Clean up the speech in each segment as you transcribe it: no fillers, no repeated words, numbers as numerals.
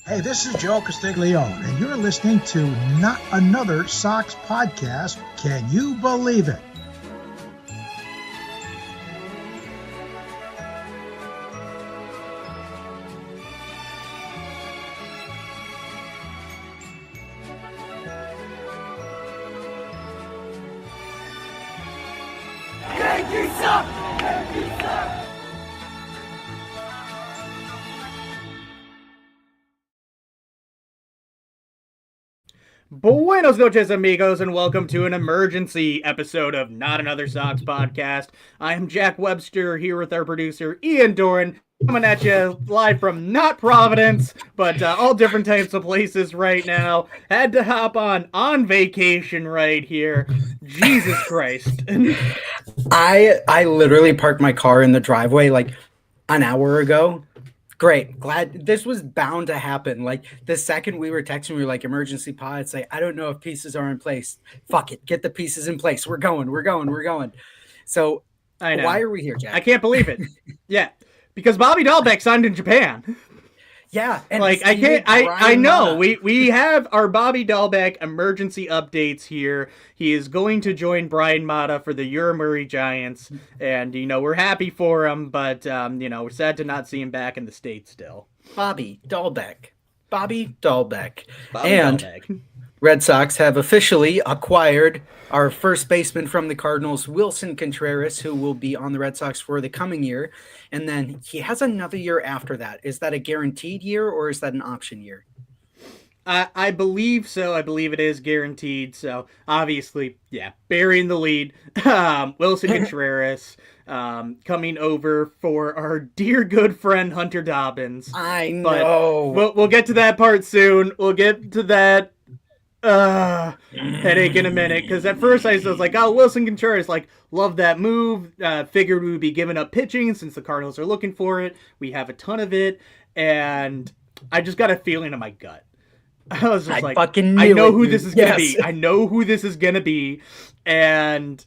Hey, this is Joe Castiglione, and you're listening to Not Another Sox Podcast. Can you believe it? Buenos noches, amigos, and welcome to an emergency episode of Not Another Sox Podcast. I am Jack Webster here with our producer, Ian Doran, coming at you live from not Providence, but all different types of places right now. Had to hop on vacation right here. Jesus Christ. I literally parked my car in the driveway like an hour ago. Great. Glad this was bound to happen. Like the second we were texting, we were like, emergency pod. It's like, I don't know if pieces are in place. Fuck it. Get the pieces in place. We're going. So I know. Why are we here, Jack? I can't believe it. Yeah. Because Bobby Dahlbeck signed in Japan. Yeah. And like I know we have our Bobby Dahlbeck emergency updates here. He is going to join Brian Mata for the Yomiuri Giants, and we're happy for him, but we're sad to not see him back in the States still. Bobby Dahlbeck. Red Sox have officially acquired our first baseman from the Cardinals, Willson Contreras, who will be on the Red Sox for the coming year. And then he has another year after that. Is that a guaranteed year or is that an option year? I believe so. I believe it is guaranteed. So obviously, yeah, burying the lead. Willson Contreras coming over for our dear good friend Hunter Dobbins. I know. But we'll get to that part soon. We'll get to that headache in a minute, because at first I was like, oh, Willson Contreras, like, love that move, figured we would be giving up pitching since the Cardinals are looking for it. We have a ton of it, and I just got a feeling in my gut. I was just I know who this is gonna be. I know who this is gonna be. And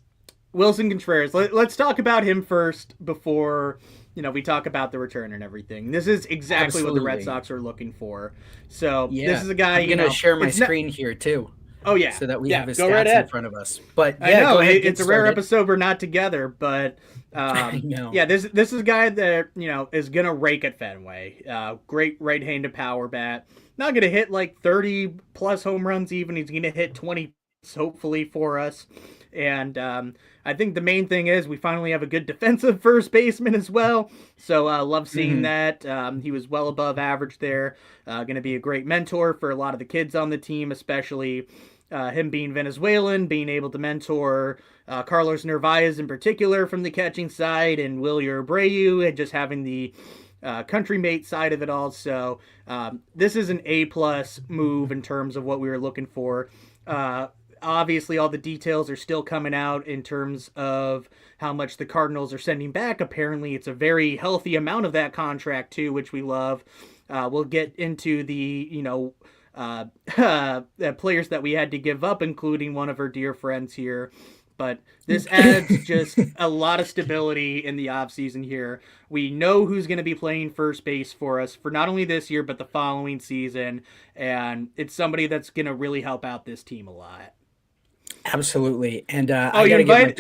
Willson Contreras, let's talk about him first before we talk about the return and everything. This is exactly what the Red Sox are looking for. So this is a guy. I'm gonna share my screen here too. Oh yeah, so that we have his stats in front of us. But I know it's a rare episode we're not together, but I know. Yeah, this is a guy that is gonna rake at Fenway. Great right-handed power bat. Not gonna hit like 30 plus home runs even. He's gonna hit 20 hopefully for us. And I think the main thing is we finally have a good defensive first baseman as well. So love seeing that. He was well above average there. Going to be a great mentor for a lot of the kids on the team, especially him being Venezuelan, being able to mentor Carlos Narvaez in particular from the catching side, and Wilyer Abreu, and just having the country mate side of it all. So this is an A+ move in terms of what we were looking for. Obviously, all the details are still coming out in terms of how much the Cardinals are sending back. Apparently, it's a very healthy amount of that contract, too, which we love. We'll get into the, players that we had to give up, including one of our dear friends here. But this adds just a lot of stability in the offseason here. We know who's going to be playing first base for us for not only this year, but the following season. And it's somebody that's going to really help out this team a lot. Absolutely. And you invited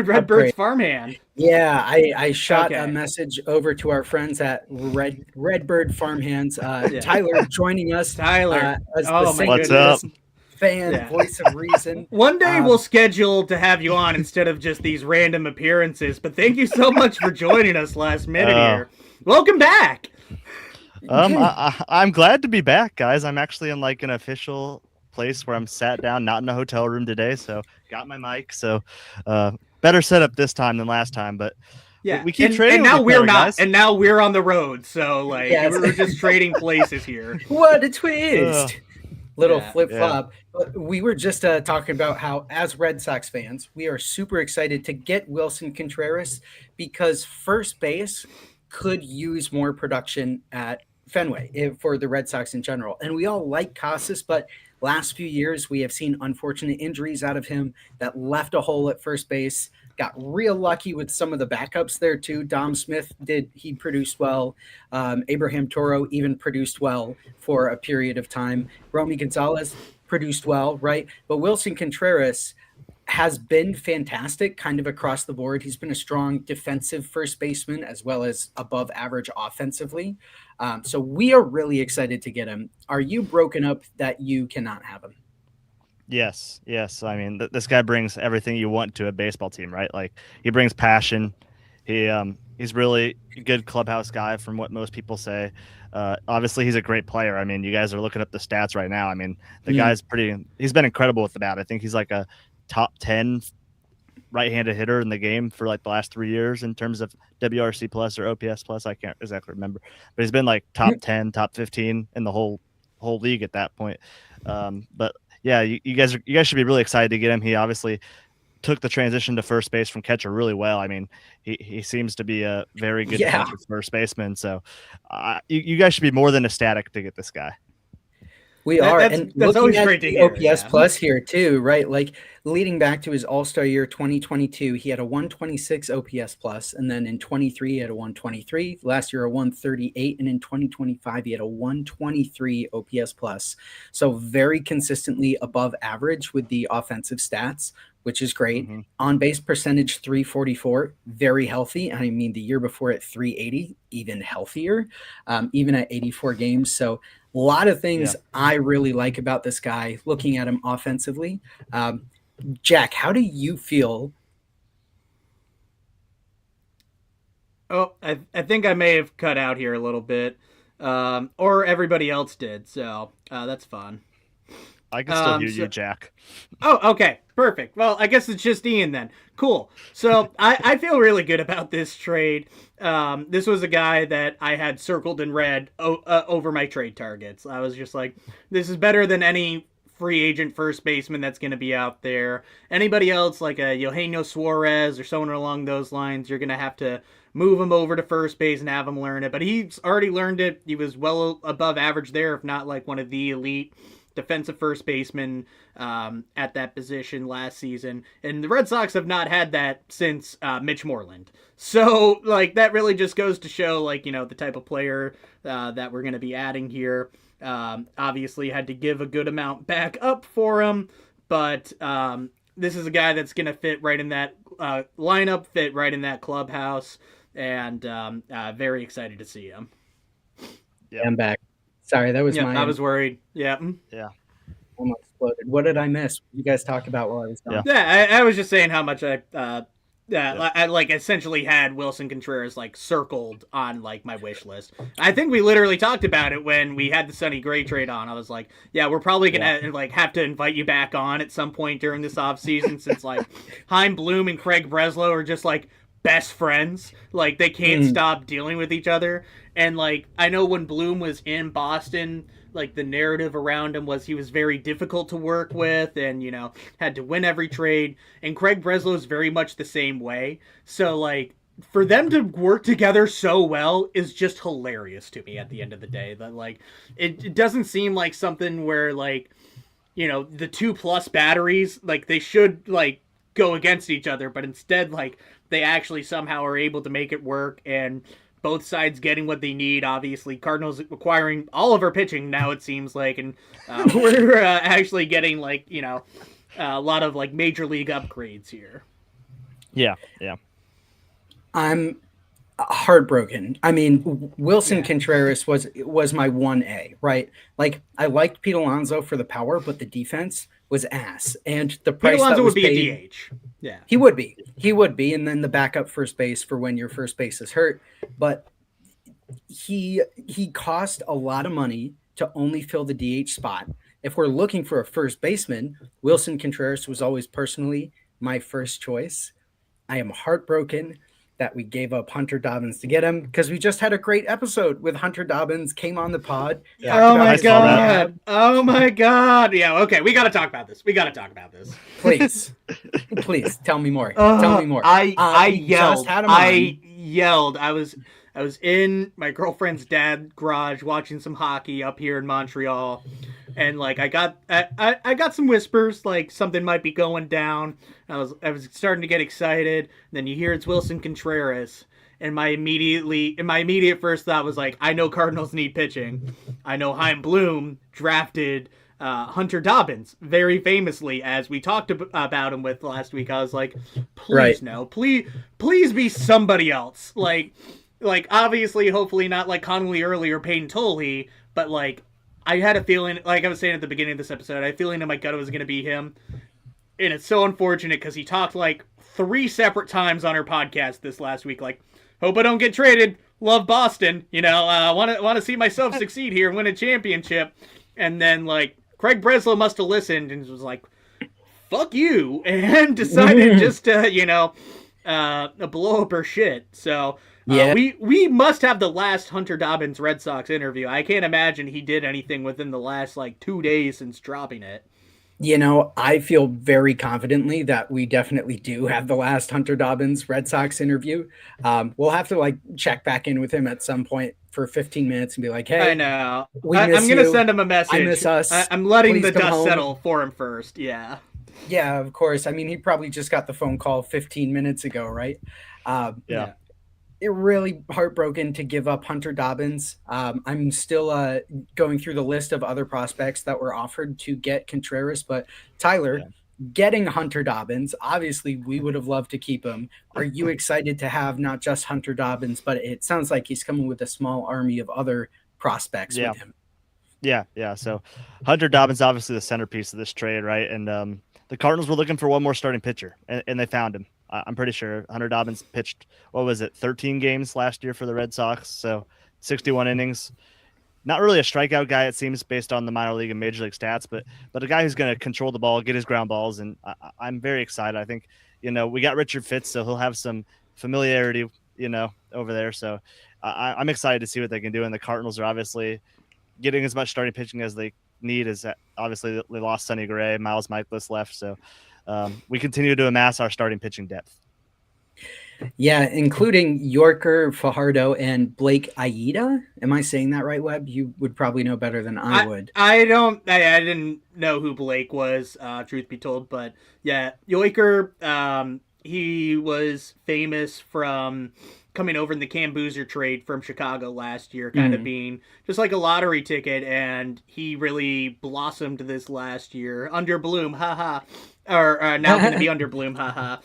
Redbird's farmhand. Yeah, I shot a message over to our friends at Redbird Farmhands. Tyler joining us. Tyler, as what's up? Fan, voice of reason. One day we'll schedule to have you on instead of just these random appearances. But thank you so much for joining us last minute here. Welcome back. I'm glad to be back, guys. I'm actually in like an official place where I'm sat down, not in a hotel room today. So got my mic. So better setup this time than last time. But yeah, we keep trading. And now we're not. Guys. And now we're on the road. So like we're just trading places here. What a twist! Little flip-flop. Yeah. We were just talking about how, as Red Sox fans, we are super excited to get Willson Contreras because first base could use more production at Fenway for the Red Sox in general. And we all like Casas, but last few years we have seen unfortunate injuries out of him that left a hole at first base. got real lucky with some of the backups there too. Dom Smith he produced well. Abraham Toro even produced well for a period of time. Romy Gonzalez produced well, right? But Willson Contreras has been fantastic kind of across the board. He's been a strong defensive first baseman as well as above average offensively. So we are really excited to get him. Are you broken up that you cannot have him? Yes. I mean, this guy brings everything you want to a baseball team, right? Like, he brings passion. He's really a good clubhouse guy from what most people say. Obviously, he's a great player. I mean, you guys are looking up the stats right now. I mean, the guy's he's been incredible with the bat. I think he's like a top 10 right-handed hitter in the game for like the last 3 years in terms of WRC plus or OPS plus. I can't exactly remember, but he's been like top 10, top 15 in the whole league at that point. But yeah, you guys should be really excited to get him. He obviously took the transition to first base from catcher really well. I mean, he seems to be a very good first baseman. So you guys should be more than ecstatic to get this guy. We are, and that's always great to hear. OPS plus here too, right? Like, leading back to his All-Star year 2022, he had a 126 OPS plus, and then in 23 he had a 123. Last year a 138, and in 2025 he had a 123 OPS plus. So very consistently above average with the offensive stats, which is great. On base percentage 344, very healthy. I mean, the year before at 380, even healthier, even at 84 games. So a lot of things I really like about this guy, looking at him offensively. Jack, how do you feel? Oh, I think I may have cut out here a little bit, or everybody else did, so that's fun. I can still hear you, Jack. Oh, okay. Perfect. Well, I guess it's just Ian then. Cool. So I feel really good about this trade. This was a guy that I had circled in red over my trade targets. I was just like, this is better than any free agent first baseman that's going to be out there. Anybody else, like a Eugenio Suarez or someone along those lines, you're going to have to move him over to first base and have him learn it. But he's already learned it. He was well above average there, if not like one of the elite defensive first baseman at that position last season, and the Red Sox have not had that since Mitch Moreland. So like, that really just goes to show, like, you know, the type of player that we're going to be adding here. Obviously had to give a good amount back up for him, but this is a guy that's going to fit right in that lineup, fit right in that clubhouse, and very excited to see him. Yeah, I'm back. Sorry, that was my. I was worried. Yeah. Almost exploded. What did I miss? You guys talk about while I was gone. Yeah, I was just saying how much I like essentially had Willson Contreras like circled on like my wish list. I think we literally talked about it when we had the Sonny Gray trade on. I was like, yeah, we're probably gonna like have to invite you back on at some point during this offseason, since like Chaim Bloom and Craig Breslow are just like best friends. Like, they can't stop dealing with each other. And like, I know when Bloom was in Boston, like, the narrative around him was he was very difficult to work with and, you know, had to win every trade. And Craig Breslow is very much the same way. So like, for them to work together so well is just hilarious to me at the end of the day. That like, it doesn't seem like something where, like, you know, the 2+ batteries, like, they should like go against each other, but instead, like, they actually somehow are able to make it work, and both sides getting what they need. Obviously, Cardinals acquiring all of our pitching now, it seems like, and we're actually getting, like, you know, a lot of like major league upgrades here. Yeah. I'm heartbroken. I mean, Willson Contreras was my 1A, right? Like, I liked Pete Alonso for the power, but the defense was ass, and the price Pete Alonso that was would be paid, a DH. Yeah, he would be, and then the backup first base for when your first base is hurt. But he cost a lot of money to only fill the DH spot. If we're looking for a first baseman, Willson Contreras was always personally my first choice. I am heartbroken that we gave up Hunter Dobbins to get him, because we just had a great episode with Hunter Dobbins, came on the pod. Oh my god. Oh my god. Yeah, okay, we got to talk about this. Please tell me more. Tell me more. I yelled. I was in my girlfriend's dad's garage watching some hockey up here in Montreal and like I got some whispers like something might be going down. I was starting to get excited. Then you hear it's Willson Contreras, and my immediate first thought was like, I know Cardinals need pitching. I know Chaim Bloom drafted Hunter Dobbins very famously, as we talked about him with last week. I was like, please no, please be somebody else. Like obviously, hopefully not like Connolly Early or Peyton Tolley, but like I had a feeling, like I was saying at the beginning of this episode, I had a feeling in my gut it was going to be him. And it's so unfortunate because he talked like 3 separate times on our podcast this last week, like, hope I don't get traded. Love Boston. Want to see myself succeed here and win a championship. And then like Craig Breslow must have listened and was like, fuck you, and decided just to, blow up her shit. So we must have the last Hunter Dobbins Red Sox interview. I can't imagine he did anything within the last like 2 days since dropping it. I feel very confidently that we definitely do have the last Hunter Dobbins Red Sox interview. We'll have to like check back in with him at some point for 15 minutes and be like, hey, I know. I'm going to send him a message. I miss us. I'm letting the dust settle for him first. Yeah. Yeah, of course. I mean, he probably just got the phone call 15 minutes ago, right? Yeah. It really heartbroken to give up Hunter Dobbins. I'm still going through the list of other prospects that were offered to get Contreras, but Tyler, getting Hunter Dobbins, obviously we would have loved to keep him. Are you excited to have not just Hunter Dobbins, but it sounds like he's coming with a small army of other prospects with him? Yeah. So Hunter Dobbins, obviously the centerpiece of this trade, right? And the Cardinals were looking for one more starting pitcher, and they found him. I'm pretty sure Hunter Dobbins pitched, 13 games last year for the Red Sox, so 61 innings. Not really a strikeout guy, it seems, based on the minor league and major league stats, but a guy who's going to control the ball, get his ground balls, and I'm very excited. I think, we got Richard Fitz, so he'll have some familiarity, over there. So I'm excited to see what they can do, and the Cardinals are obviously getting as much starting pitching as they need. Is obviously they lost Sonny Gray, Miles Michaelis left, so we continue to amass our starting pitching depth. Yeah, including Yorker, Fajardo, and Blake Aida. Am I saying that right, Webb? You would probably know better than I would. I didn't know who Blake was, truth be told. But yeah, Yorker, he was famous from coming over in the Cam Boozer trade from Chicago last year, kind of being just like a lottery ticket. And he really blossomed this last year under Bloom, haha. Or now going to be under Bloom, haha.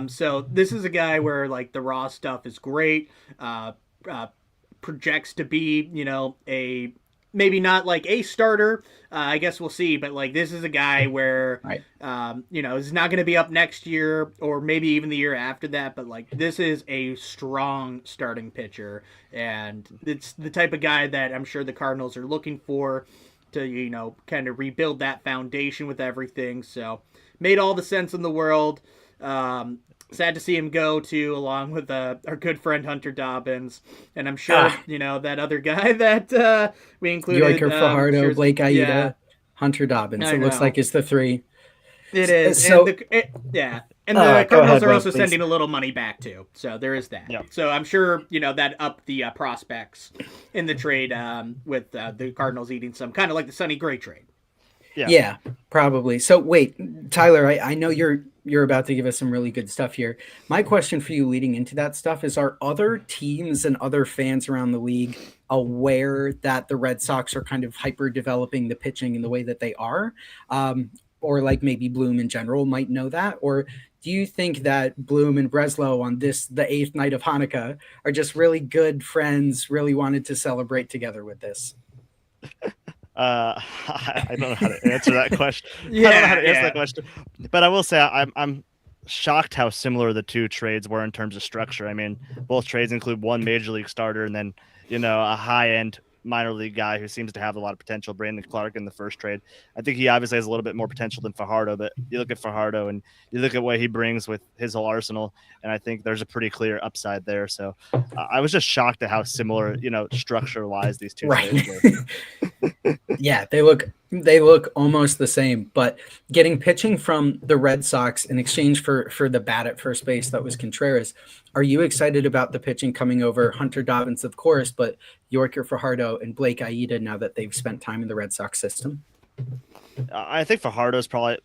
So this is a guy where like the raw stuff is great. Projects to be, a maybe not like a starter. I guess we'll see. But like this is a guy where, is not going to be up next year or maybe even the year after that. But like this is a strong starting pitcher, and it's the type of guy that I'm sure the Cardinals are looking for to kind of rebuild that foundation with everything. So made all the sense in the world. Sad to see him go too, along with our good friend Hunter Dobbins, and I'm sure that other guy that we included, Yorker, Fajardo, Blake Aida, Hunter Dobbins. It looks like it's the three. It is. So and the Cardinals are also sending a little money back too, so there is that. Yep. So I'm sure that upped the prospects in the trade with the Cardinals eating some, kind of like the Sonny Gray trade. Yeah, probably. So wait, Tyler, I know you're about to give us some really good stuff here. My question for you leading into that stuff is, are other teams and other fans around the league aware that the Red Sox are kind of hyper developing the pitching in the way that they are? Or like maybe Bloom in general might know that? Or do you think that Bloom and Breslow on the 8th night of Hanukkah are just really good friends, really wanted to celebrate together with this? I don't know how to answer that question. I don't know how to answer that question, but I will say I'm shocked how similar the two trades were in terms of structure. I mean, both trades include one major league starter and then a high-end minor league guy who seems to have a lot of potential. Brandon Clark in the first trade. I think he obviously has a little bit more potential than Fajardo, but you look at Fajardo and you look at what he brings with his whole arsenal, and I think there's a pretty clear upside there. So I was just shocked at how similar, structure-wise these two trades were. Yeah, they look almost the same, but getting pitching from the Red Sox in exchange for the bat at first base that was Contreras, Are you excited about the pitching coming over? Hunter Dobbins, of course, but Yorker Fajardo and Blake Aida now that they've spent time in the Red Sox system? I think Fajardo's probably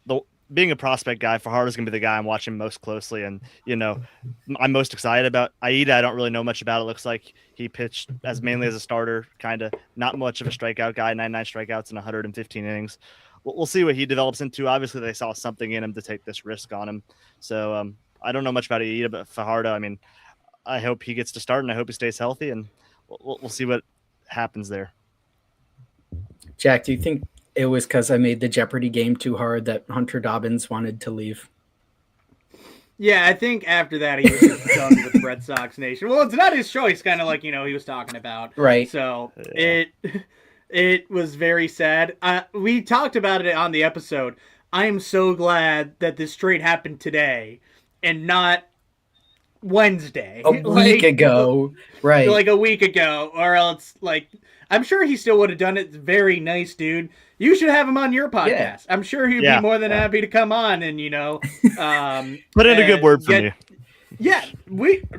being a prospect guy. Fajardo's gonna be the guy I'm watching most closely, and I'm most excited about. Aida, I don't really know much about. It looks like he pitched mainly as a starter, kind of not much of a strikeout guy. 99 strikeouts in 115 innings. We'll see what he develops into. Obviously, they saw something in him to take this risk on him. So I don't know much about Aida, but Fajardo, I mean, I hope he gets to start, and I hope he stays healthy, and we'll see what happens there. Jack, do you think it was because I made the Jeopardy game too hard that Hunter Dobbins wanted to leave? Yeah, I think after that he was just done with Red Sox Nation. Well, it's not his choice, kind of like he was talking about. Right. So it was very sad. We talked about it on the episode. I am so glad that this trade happened today and not Wednesday. A week ago. Right. Like a week ago. Or else, I'm sure he still would have done it. Very nice, dude. You should have him on your podcast. Yeah. I'm sure he'd be more than happy to come on and, put in a good word for me. Yeah,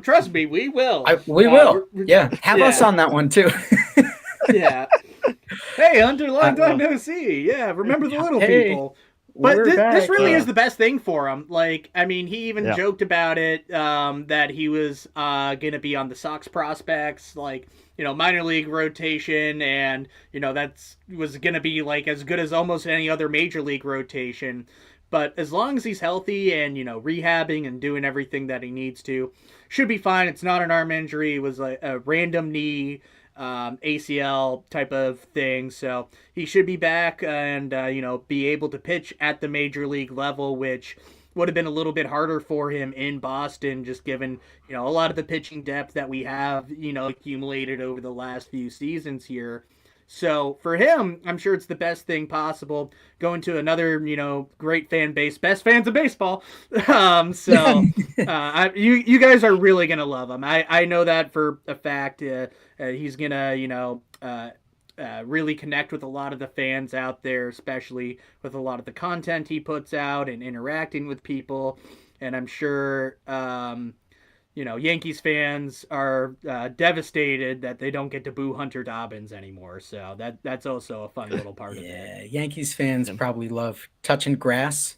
trust me, we will. We will. Yeah. Have us on that one, too. Yeah. Hey, Hunter, long time no see. Yeah, remember the little people. But this really is the best thing for him. He even joked about it, that he was going to be on the Sox prospects, minor league rotation, and, that's was going to be, as good as almost any other major league rotation. But as long as he's healthy and, rehabbing and doing everything that he needs to, should be fine. It's not an arm injury. It was a random knee ACL type of thing, so he should be back and be able to pitch at the major league level, which would have been a little bit harder for him in Boston, just given a lot of the pitching depth that we have accumulated over the last few seasons here. So for him, I'm sure it's the best thing possible. Going to another, great fan base, best fans of baseball. You guys are really gonna love him. I know that for a fact. He's gonna, really connect with a lot of the fans out there, especially with a lot of the content he puts out and interacting with people. And I'm sure, Yankees fans are devastated that they don't get to boo Hunter Dobbins anymore. So that's also a fun little part of it. Yeah, Yankees fans probably love touching grass.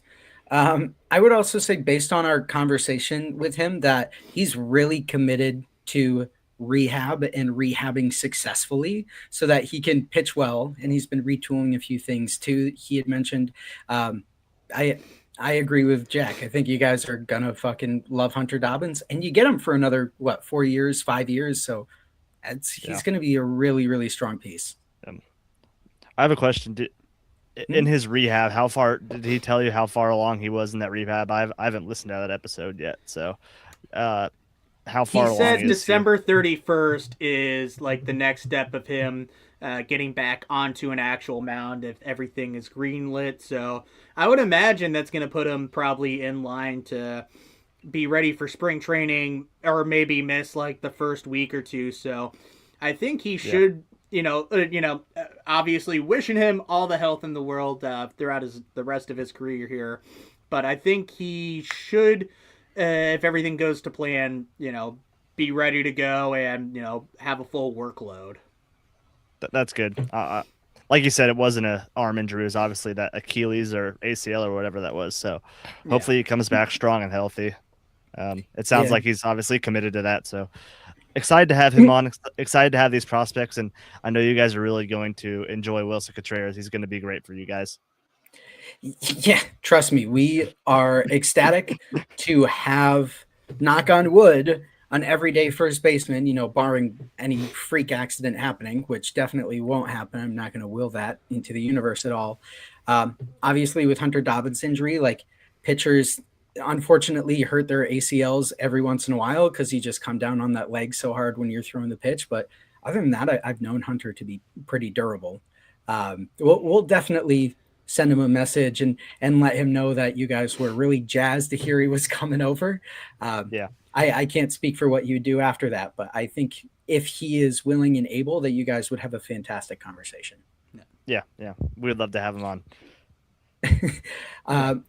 I would also say, based on our conversation with him, that he's really committed to rehab and rehabbing successfully so that he can pitch well. And he's been retooling a few things too. He had mentioned, I agree with Jack. I think you guys are going to fucking love Hunter Dobbins, and you get him for another, 4 years, 5 years. So he's going to be a really, really strong piece. I have a question. In his rehab, how far did he tell you how far along he was in that rehab? I haven't listened to that episode yet. So, how far along? He said December 31st is the next step of him getting back onto an actual mound if everything is greenlit. So I would imagine that's going to put him probably in line to be ready for spring training, or maybe miss the first week or two. So I think he should, obviously wishing him all the health in the world throughout the rest of his career here. But I think he should, if everything goes to plan, be ready to go and, have a full workload. That's good. Like you said, it wasn't an arm injury. It was obviously that Achilles or ACL or whatever that was. So hopefully he comes back strong and healthy. It sounds like he's obviously committed to that. So excited to have him on. Excited to have these prospects. And I know you guys are really going to enjoy Willson Contreras. He's going to be great for you guys. Yeah, trust me. We are ecstatic to have, knock on wood, an everyday first baseman, barring any freak accident happening, which definitely won't happen. I'm not going to will that into the universe at all. Obviously, with Hunter Dobbins' injury, pitchers unfortunately hurt their ACLs every once in a while because you just come down on that leg so hard when you're throwing the pitch. But other than that, I've known Hunter to be pretty durable. We'll definitely send him a message and let him know that you guys were really jazzed to hear he was coming over. I can't speak for what you do after that, but I think if he is willing and able, that you guys would have a fantastic conversation. Yeah. We'd love to have him on.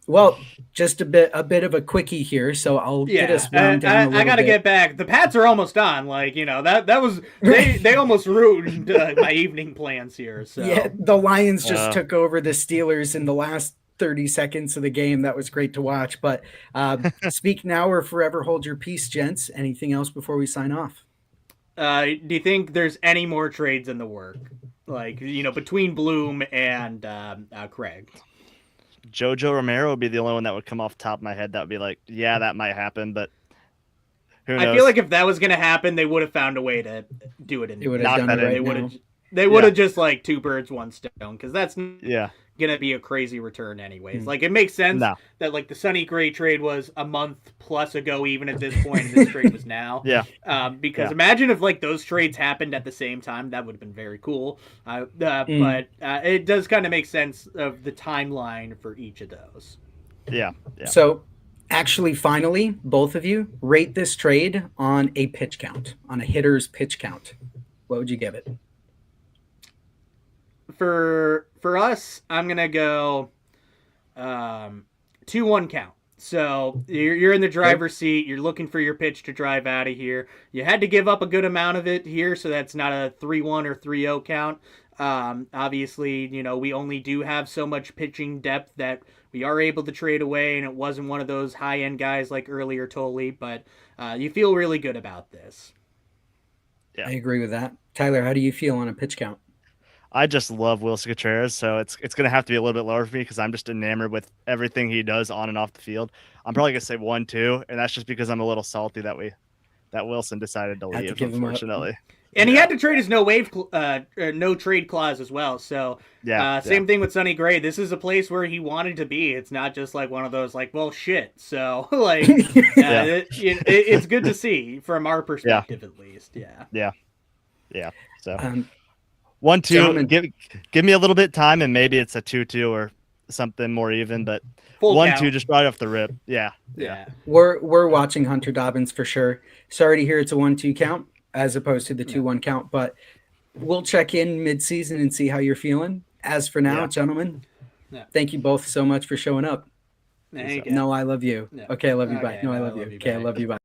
Well, just a bit of a quickie here, so I'll get us wound down a little I gotta bit. get back. The Pats are almost on. Like, that was they almost ruined my evening plans here. So yeah, the Lions just took over the Steelers in the last 30 seconds of the game. That was great to watch. But speak now or forever hold your peace, gents. Anything else before we sign off? Do you think there's any more trades in the work? Like, between Bloom and Craig? Jojo Romero would be the only one that would come off the top of my head. That would be like, yeah, that might happen, but who knows? I feel like if that was going to happen, they would have found a way to do it. They would have done it right now. They would have just like two birds, one stone, because that's gonna be a crazy return anyways. Like, it makes sense that like the Sonny Gray trade was a month plus ago, even at this point, and this trade was now. Because imagine if like those trades happened at the same time, that would have been very cool. But it does kind of make sense of the timeline for each of those. Yeah. So actually, finally, both of you rate this trade on a pitch count, on a hitter's pitch count. What would you give it? For us, I'm gonna go 2-1 count. So you're in the driver's seat. You're looking for your pitch to drive out of here. You had to give up a good amount of it here, so that's not a 3-1 or 3-0 count. Obviously, we only do have so much pitching depth that we are able to trade away, and it wasn't one of those high-end guys like earlier Tolley, but you feel really good about this. Yeah. I agree with that. Tyler, how do you feel on a pitch count? I just love Willson Contreras, so it's going to have to be a little bit lower for me because I'm just enamored with everything he does on and off the field. I'm probably going to say 1-2, and that's just because I'm a little salty that Willson decided to leave, unfortunately. And he had to trade his no trade clause as well. So same thing with Sonny Gray. This is a place where he wanted to be. It's not just like one of those like, well, shit. So like, it's good to see from our perspective at least. Yeah. So 1-2. Give me a little bit of time, and maybe it's a 2-2 or something more even. But 1-2 just right off the rip. Yeah. We're watching Hunter Dobbins for sure. Sorry to hear it's a 1-2 count as opposed to the 2-1 count, but we'll check in mid-season and see how you're feeling. As for now, gentlemen, thank you both so much for showing up. Thank you. No, I love you. No. Okay, I love you. Bye. Okay, No, I love you. Okay, I love you. Bye.